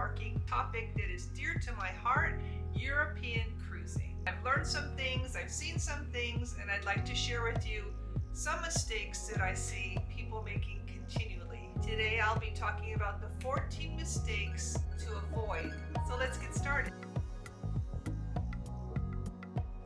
overarching topic that is dear to my heart, European cruising. I've learned some things, I've seen some things, and I'd like to share with you some mistakes that I see people making continually. Today I'll be talking about the 14 mistakes to avoid. So let's get started.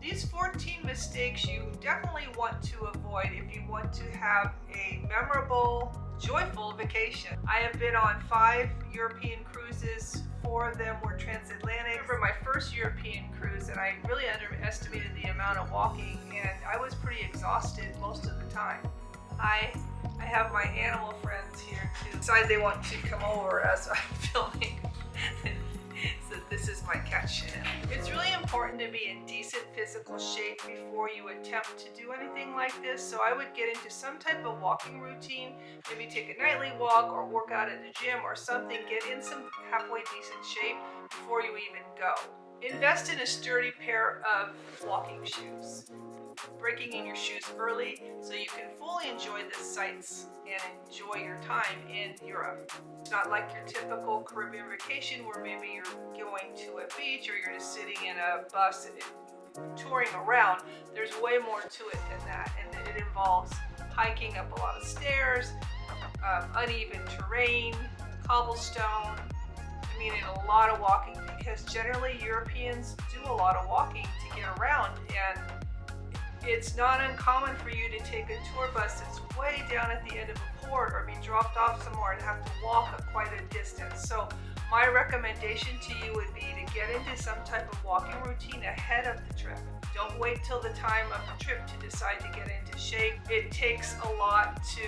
These 14 mistakes you definitely want to avoid if you want to have a memorable, joyful vacation. I have been on 5 European cruises. 4 of them were transatlantic. For my first European cruise, and I really underestimated the amount of walking, and I was pretty exhausted most of the time. I have my animal friends here too. Decide they want to come over as I'm filming. So this is my cat Chanel. It's really important to be in decent physical shape before you attempt to do anything like this. So I would get into some type of walking routine, maybe take a nightly walk or work out at the gym or something. Get in some halfway decent shape before you even go. Invest in a sturdy pair of walking shoes. Breaking in your shoes early so you can fully enjoy the sights and enjoy your time in Europe. It's not like your typical Caribbean vacation where maybe you're going to a beach or you're just sitting in a bus and touring around. There's way more to it than that, and it involves hiking up a lot of stairs, uneven terrain, cobblestone. I mean, a lot of walking, because generally Europeans do a lot of walking to get around, and it's not uncommon for you to take a tour bus that's way down at the end of a port or be dropped off somewhere and have to walk quite a distance. So my recommendation to you would be to get into some type of walking routine ahead of the trip. Don't wait till the time of the trip to decide to get into shape. It takes a lot to,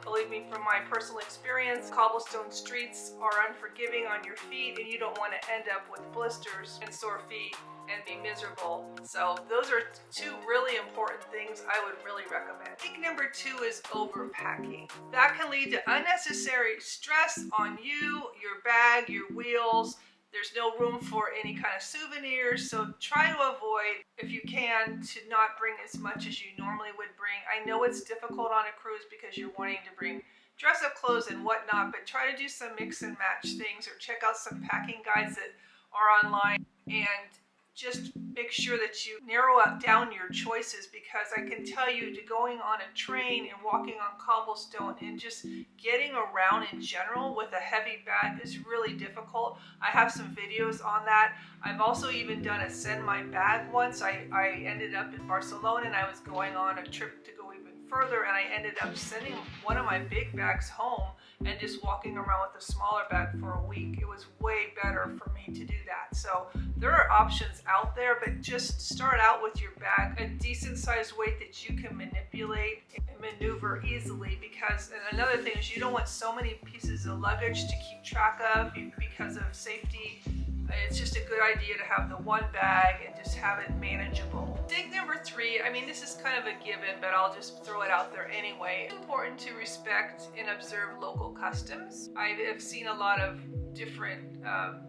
believe me from my personal experience, cobblestone streets are unforgiving on your feet, and you don't want to end up with blisters and sore feet and be miserable. So those are 2 really important things I would really recommend. I think number 2 is overpacking. That can lead to unnecessary stress on you, your bag, your wheels. There's no room for any kind of souvenirs, so try to avoid, if you can, to not bring as much as you normally would bring. I know it's difficult on a cruise because you're wanting to bring dress-up clothes and whatnot, but try to do some mix and match things, or check out some packing guides that are online, and just make sure that you narrow down your choices, because I can tell you, to going on a train and walking on cobblestone and just getting around in general with a heavy bag is really difficult. I have some videos on that. I've also even done a send my bag once. I ended up in Barcelona and I was going on a trip to go even further, and I ended up sending one of my big bags home and just walking around with a smaller bag for a week. It was way better for me to do that. So there are options out there, but just start out with your bag, a decent sized weight that you can manipulate and maneuver easily, because, and another thing is, you don't want so many pieces of luggage to keep track of because of safety. It's just a good idea to have the one bag and just have it manageable. Mistake number 3, I mean, this is kind of a given, but I'll just throw it out there anyway. It's important to respect and observe local customs. I have seen a lot of different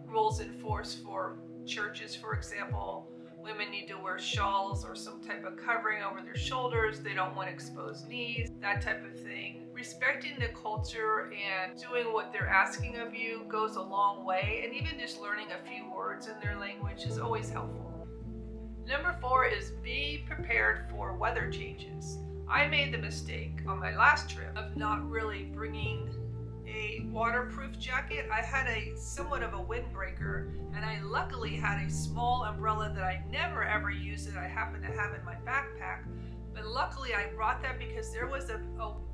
rules in force for churches, for example. Women need to wear shawls or some type of covering over their shoulders. They don't want exposed knees, that type of thing. Respecting the culture and doing what they're asking of you goes a long way, and even just learning a few words in their language is always helpful. Number 4 is be prepared for weather changes. I made the mistake on my last trip of not really bringing a waterproof jacket. I had somewhat of a windbreaker, and I luckily had a small umbrella that I never ever use that I happen to have in my backpack. But luckily I brought that because there was a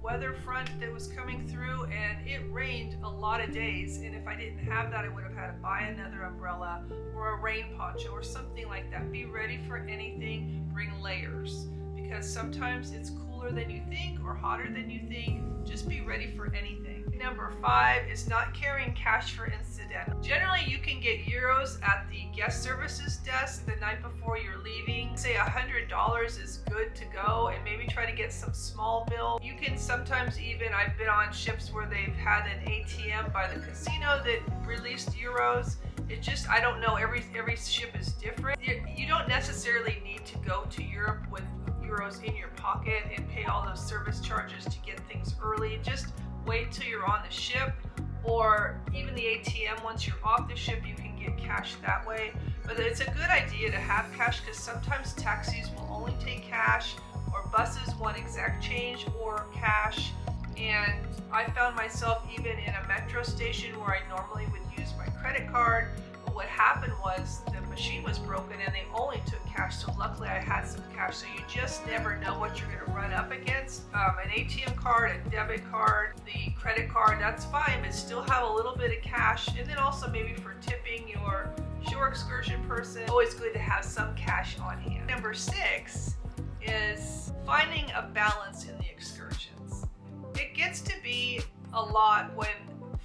weather front that was coming through, and it rained a lot of days, and if I didn't have that, I would have had to buy another umbrella or a rain poncho or something like that. Be ready for anything, bring layers, because sometimes it's cooler than you think or hotter than you think. Just be ready for anything. Number 5 is not carrying cash for incidental. Generally, you can get euros at the guest services desk the night before you're leaving. Say $100 is good to go, and maybe try to get some small bill. You can sometimes even, I've been on ships where they've had an ATM by the casino that released euros. It just, I don't know, every ship is different. You don't necessarily need to go to Europe with euros in your pocket and pay all those service charges to get things early. Just wait till you're on the ship, or even the ATM. Once you're off the ship, you can get cash that way. But it's a good idea to have cash, because sometimes taxis will only take cash, or buses want exact change or cash. And I found myself even in a metro station where I normally would use my credit card. But what happened was the machine was broken and they only took cash. So luckily I had some cash. So you just never know what you're going to run up against. An ATM card, a debit card, the credit card, that's fine, but still have a little bit of cash. And then also maybe for tipping your shore excursion person, always good to have some cash on hand. Number 6 is finding a balance in the excursions. It gets to be a lot when,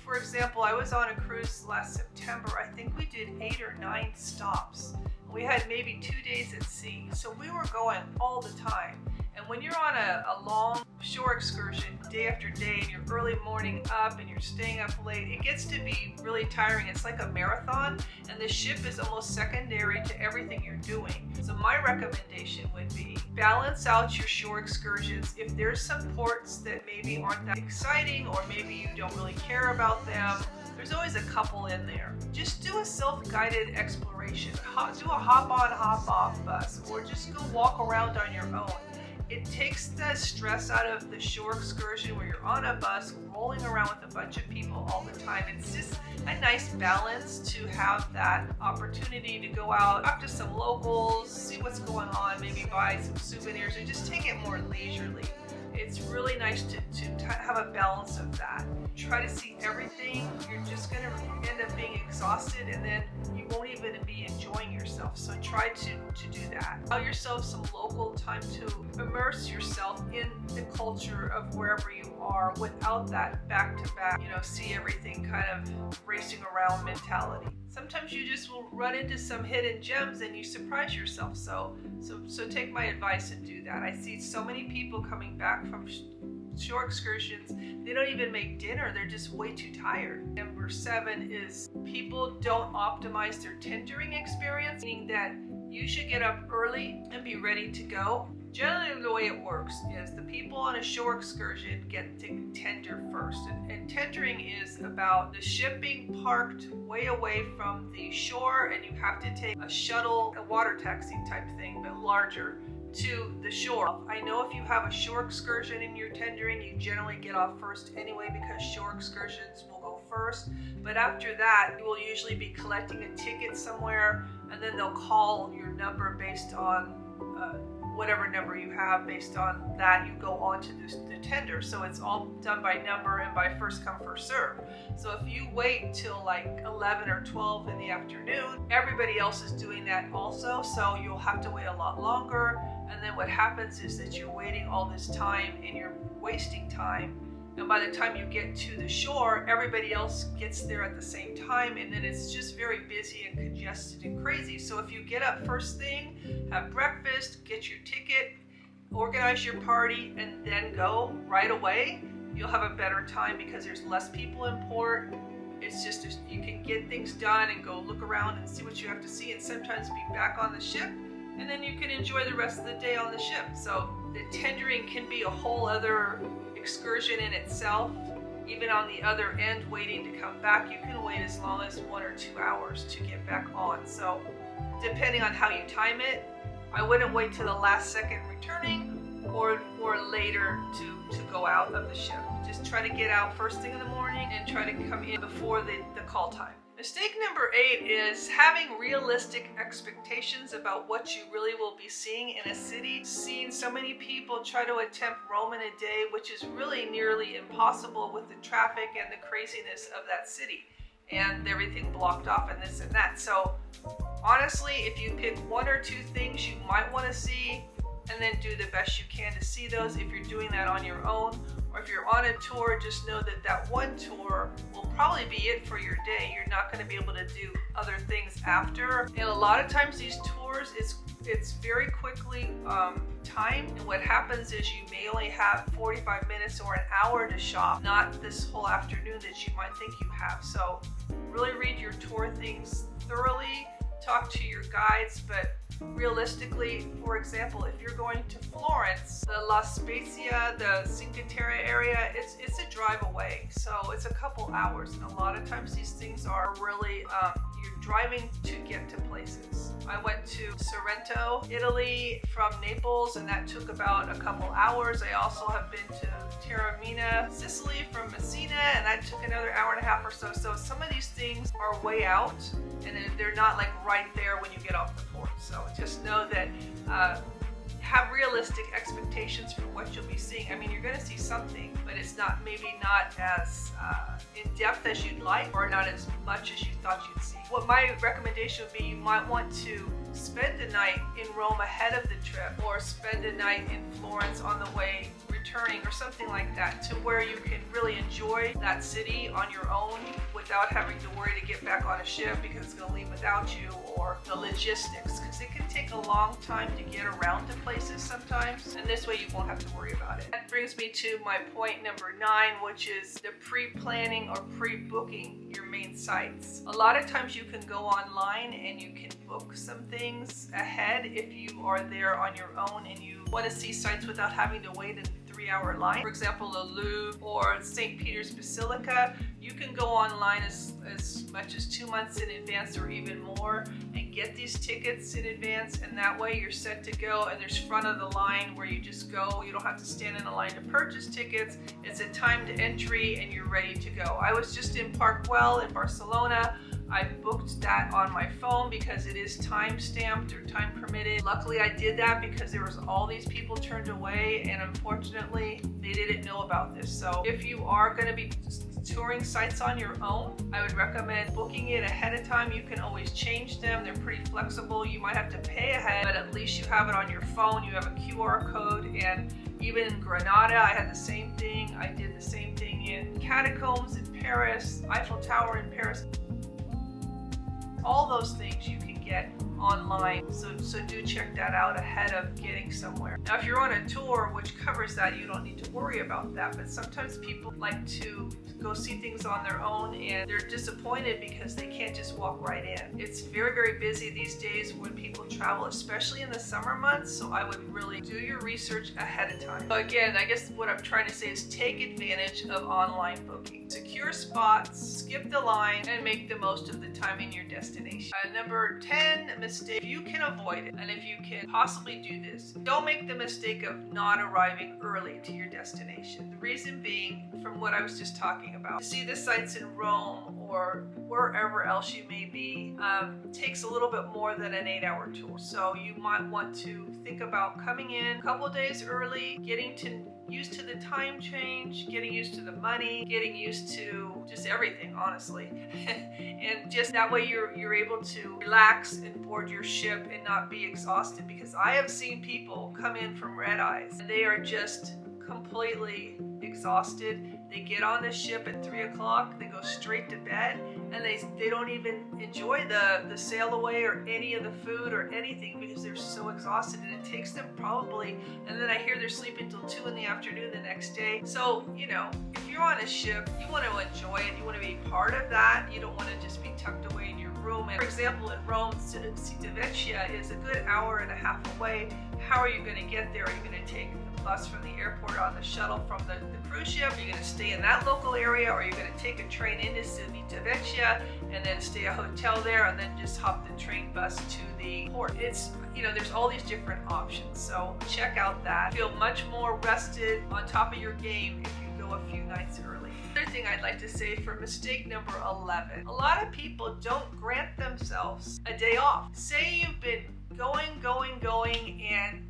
for example, I was on a cruise last September. I think we did 8 or 9 stops. We had maybe 2 days at sea, so we were going all the time. And when you're on a long shore excursion day after day, and you're early morning up and you're staying up late, it gets to be really tiring. It's like a marathon, and the ship is almost secondary to everything you're doing. So my recommendation would be balance out your shore excursions. If there's some ports that maybe aren't that exciting, or maybe you don't really care about them, there's always a couple in there. Just do a self-guided exploration. Do a hop-on, hop-off bus, or just go walk around on your own. It takes the stress out of the shore excursion where you're on a bus rolling around with a bunch of people all the time. It's just a nice balance to have that opportunity to go out, talk to some locals, see what's going on, maybe buy some souvenirs, and just take it more leisurely. It's really nice to have a balance of that. Try to see everything. You're just going to end up being exhausted, and then you won't even be enjoying yourself. So try to do that. Allow yourself some local time to immerse yourself in the culture of wherever you are without that back-to-back, see everything kind of racing around mentality. Sometimes you just will run into some hidden gems and you surprise yourself. So take my advice and do that. I see so many people coming back from shore excursions, they don't even make dinner. They're just way too tired. Number 7 is people don't optimize their tendering experience, meaning that you should get up early and be ready to go. Generally, the way it works is the people on a shore excursion get to tender first. And tendering is about the ship being parked way away from the shore, and you have to take a shuttle, a water taxi type thing, but larger, to the shore. I know if you have a shore excursion in your tendering, you generally get off first anyway, because shore excursions will go first. But after that, you will usually be collecting a ticket somewhere, and then they'll call your number based on whatever number you have. Based on that, you go on to the tender. So it's all done by number and by first come, first serve. So if you wait till like 11 or 12 in the afternoon, everybody else is doing that also. So you'll have to wait a lot longer. And then what happens is that you're waiting all this time and you're wasting time. And by the time you get to the shore, everybody else gets there at the same time, and then it's just very busy and congested and crazy. So if you get up first thing, have breakfast, get your ticket, organize your party, and then go right away, you'll have a better time because there's less people in port. It's just you can get things done and go look around and see what you have to see, and sometimes be back on the ship, and then you can enjoy the rest of the day on the ship. So the tendering can be a whole other excursion in itself. Even on the other end, waiting to come back, you can wait as long as 1 or 2 hours to get back on. So depending on how you time it, I wouldn't wait till the last second returning or later to go out of the ship. Just try to get out first thing in the morning and try to come in before the call time. Mistake number 8 is having realistic expectations about what you really will be seeing in a city. Seeing so many people try to attempt Rome in a day, which is really nearly impossible with the traffic and the craziness of that city and everything blocked off and this and that. So honestly, if you pick 1 or 2 things you might want to see, and then do the best you can to see those. If you're doing that on your own, or if you're on a tour, just know that that one tour will probably be it for your day. You're not going to be able to do other things after. And a lot of times these tours, it's very quickly timed. And what happens is you may only have 45 minutes or an hour to shop, not this whole afternoon that you might think you have. So really read your tour things thoroughly talk to your guides, but realistically, for example, if you're going to Florence, the La Spezia, the Cinque Terre area, it's a drive away. So it's a couple hours. And a lot of times these things are really, you're driving to get to places. I went to Sorrento, Italy from Naples, and that took about a couple hours. I also have been to Taormina, Sicily from Messina, and that took another hour and a half or so. So some of these things are way out, and they're not like right there when you get off the port. So just know that have realistic expectations for what you'll be seeing. I mean, you're going to see something, but it's maybe not as in depth as you'd like, or not as much as you thought you'd see. What my recommendation would be, you might want to spend a night in Rome ahead of the trip, or spend a night in Florence on the way returning, or something like that, to where you can really enjoy that city on your own without having to worry to get back on a ship because it's going to leave without you, or the logistics, because it can take a long time to get around to places sometimes, and this way you won't have to worry about it. That brings me to my point number 9, which is the pre-planning or pre-booking your main sites. A lot of times you can go online and you can book some things ahead if you are there on your own and you want to see sites without having to wait in a 3-hour line. For example, the Louvre or St. Peter's Basilica, you can go online as much as 2 months in advance or even more and get these tickets in advance, and that way you're set to go, and there's front of the line where you just go. You don't have to stand in a line to purchase tickets. It's a timed entry and you're ready to go. I was just in Park Güell in Barcelona. I booked that on my phone because it is time stamped or time permitted. Luckily I did that because there was all these people turned away, and unfortunately they didn't know about this. So if you are going to be touring sites on your own, I would recommend booking it ahead of time. You can always change them. They're pretty flexible. You might have to pay ahead, but at least you have it on your phone. You have a QR code, and even in Granada, I had the same thing. I did the same thing in Catacombs in Paris, Eiffel Tower in Paris. All those things you can get online, so do check that out ahead of getting somewhere. Now if you're on a tour which covers that, you don't need to worry about that, but sometimes people like to go see things on their own and they're disappointed because they can't just walk right in. It's very, very busy these days when people travel, especially in the summer months, so I would really do your research ahead of time. So again, I guess what I'm trying to say is take advantage of online booking. Secure spots, skip the line, and make the most of the time in your destination. Number 10 mistake, if you can avoid it, and if you can possibly do this, don't make the mistake of not arriving early to your destination. The reason being, from what I was just talking about, to see the sites in Rome or wherever else you may be, takes a little bit more than an 8-hour tour. So you might want to think about coming in a couple days early, getting used to the time change, getting used to the money, getting used to just everything, honestly. And just that way you're able to relax and board your ship and not be exhausted, because I have seen people come in from red eyes and they are just completely exhausted. They get on the ship at 3 o'clock, they go straight to bed, and they don't even enjoy the sail away or any of the food or anything because they're so exhausted, and it takes them probably, and then I hear they're sleeping till 2 in the afternoon the next day. So, you know, if you're on a ship, you want to enjoy it, you want to be part of that, you don't want to just be tucked away in your room. And for example, in Rome, Civitavecchia is a good hour and a half away. How are you going to get there? Are you going to take the bus from the airport on the shuttle from the cruise ship? Are you going to stay in that local area, or are you going to take a train into Civitavecchia and then stay at a hotel there and then just hop the train bus to the port? It's, you know, there's all these different options, so check out that. Feel much more rested, on top of your game if you go a few nights early. Another thing I'd like to say for mistake number 11, a lot of people don't grant themselves a day off. Say you've been going and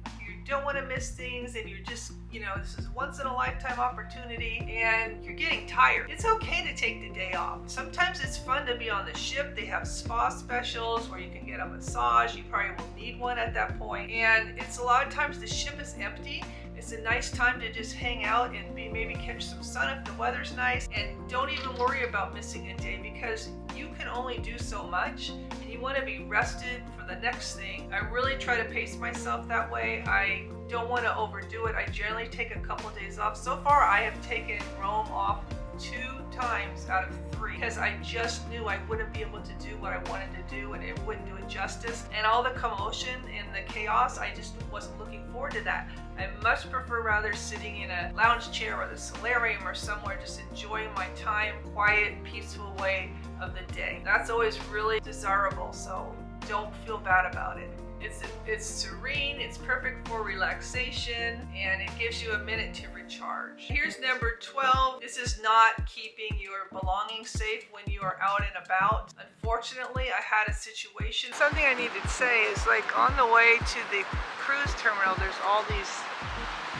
don't want to miss things, and you're just, you know, this is a once in a lifetime opportunity and you're getting tired. It's okay to take the day off. Sometimes it's fun to be on the ship. They have spa specials where you can get a massage. You probably will need one at that point. And it's a lot of times the ship is empty. It's a nice time to just hang out and maybe catch some sun if the weather's nice, and don't even worry about missing a day, because you can only do so much and you want to be rested for the next thing. I really try to pace myself that way. I don't want to overdo it. I generally take a couple days off. So far I have taken Rome off 2 times out of 3 because I just knew I wouldn't be able to do what I wanted to do and it wouldn't do it justice. And all the commotion and the chaos, I just wasn't looking forward to that. I much prefer rather sitting in a lounge chair or the solarium or somewhere just enjoying my time, quiet, peaceful way of the day. That's always really desirable, so don't feel bad about it. It's serene, it's perfect for relaxation, and it gives you a minute to recharge. Here's number 12. This is not keeping your belongings safe when you are out and about. Unfortunately, I had a situation. Something I needed to say is, like, on the way to the cruise terminal, there's all these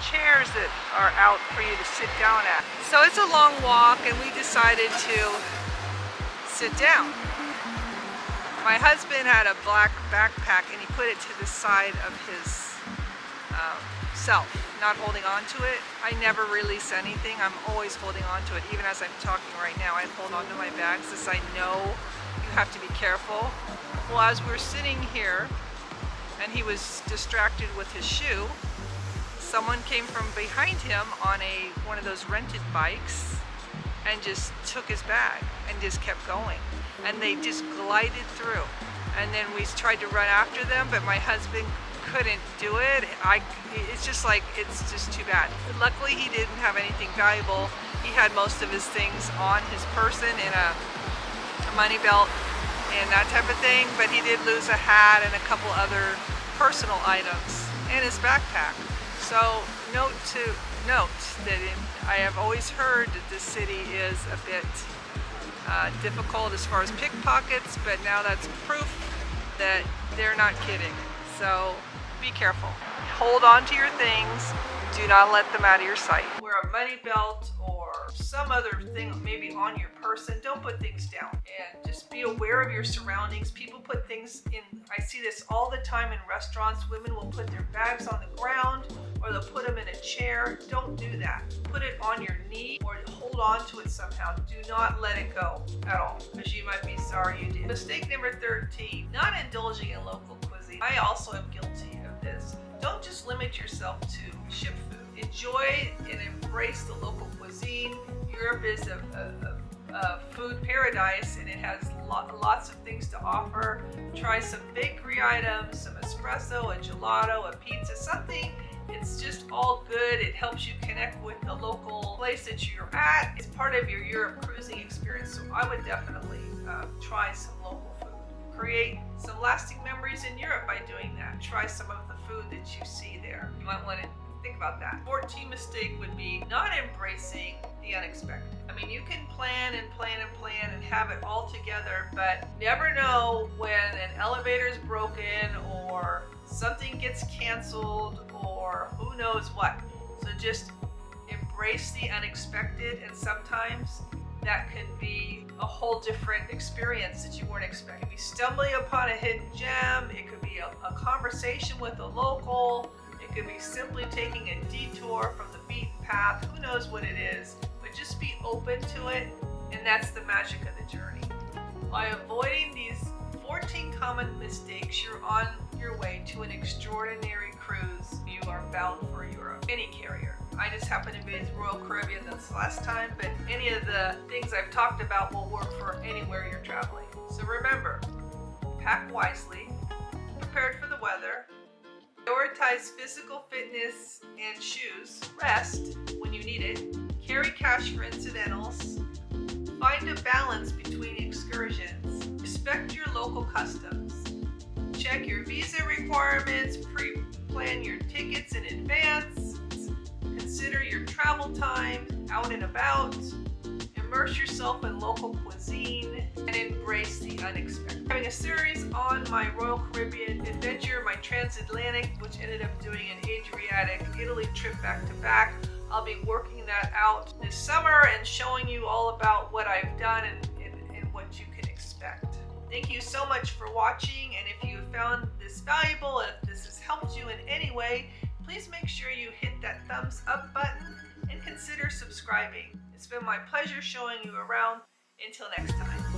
chairs that are out for you to sit down at. So it's a long walk, and we decided to sit down. My husband had a black backpack and he put it to the side of his self, not holding on to it. I never release anything. I'm always holding on to it. Even as I'm talking right now, I hold on to my bags as I know you have to be careful. Well, as we're sitting here and he was distracted with his shoe, someone came from behind him on one of those rented bikes and just took his bag and just kept going. And they just glided through. And then we tried to run after them, but my husband couldn't do it. It's just too bad. Luckily, he didn't have anything valuable. He had most of his things on his person in a money belt and that type of thing, but he did lose a hat and a couple other personal items in his backpack. So note that I have always heard that this city is a bit difficult as far as pickpockets, but now that's proof that they're not kidding. So be careful. Hold on to your things. Do not let them out of your sight. Wear a money belt or some other thing maybe on your person. Don't put things down, and just be aware of your surroundings. People put things in, I see this all the time in restaurants. Women will put their bags on the ground or they'll put them in a chair. Don't do that. Put it on your knee or hold on to it somehow. Do not let it go at all, because you might be sorry you did. Mistake number 13, not indulging in local cuisine. I also am guilty of this. Don't just limit yourself to ship food. Enjoy and embrace the local cuisine. Europe is a food paradise, and it has lots of things to offer. Try some bakery items, some espresso, a gelato, a pizza, something. It's just all good. It helps you connect with the local place that you're at. It's part of your Europe cruising experience, so I would definitely try some local food. Create some lasting memories in Europe by doing that. Try some of the food that you see there. You might want to think about that. 14 mistake would be not embracing the unexpected. I mean, you can plan and plan and plan and have it all together, but never know when an elevator is broken or something gets canceled or who knows what. So just embrace the unexpected, and sometimes that can be a whole different experience that you weren't expecting. It could be stumbling upon a hidden gem. It could be a conversation with a local. It could be simply taking a detour from the beaten path. Who knows what it is, but just be open to it, and that's the magic of the journey. By avoiding these 14 common mistakes, you're on your way to an extraordinary cruise. You are bound for Europe. Any carrier. I just happened to be with Royal Caribbean this last time, but any of the things I've talked about will work for anywhere you're traveling. So remember, pack wisely, prepared for the weather, prioritize physical fitness and shoes, rest when you need it, carry cash for incidentals, find a balance between excursions, respect your local customs, check your visa requirements, pre-plan your tickets in advance, consider your travel time out and about, immerse yourself in local cuisine, and embrace the unexpected. I'm having a series on my Royal Caribbean adventure, my transatlantic, which ended up doing an Adriatic Italy trip back to back. I'll be working that out this summer and showing you all about what I've done and what you can expect. Thank you so much for watching, and if you found this valuable, if this has helped you in any way, please make sure you hit that thumbs up button and consider subscribing. It's been my pleasure showing you around. Until next time.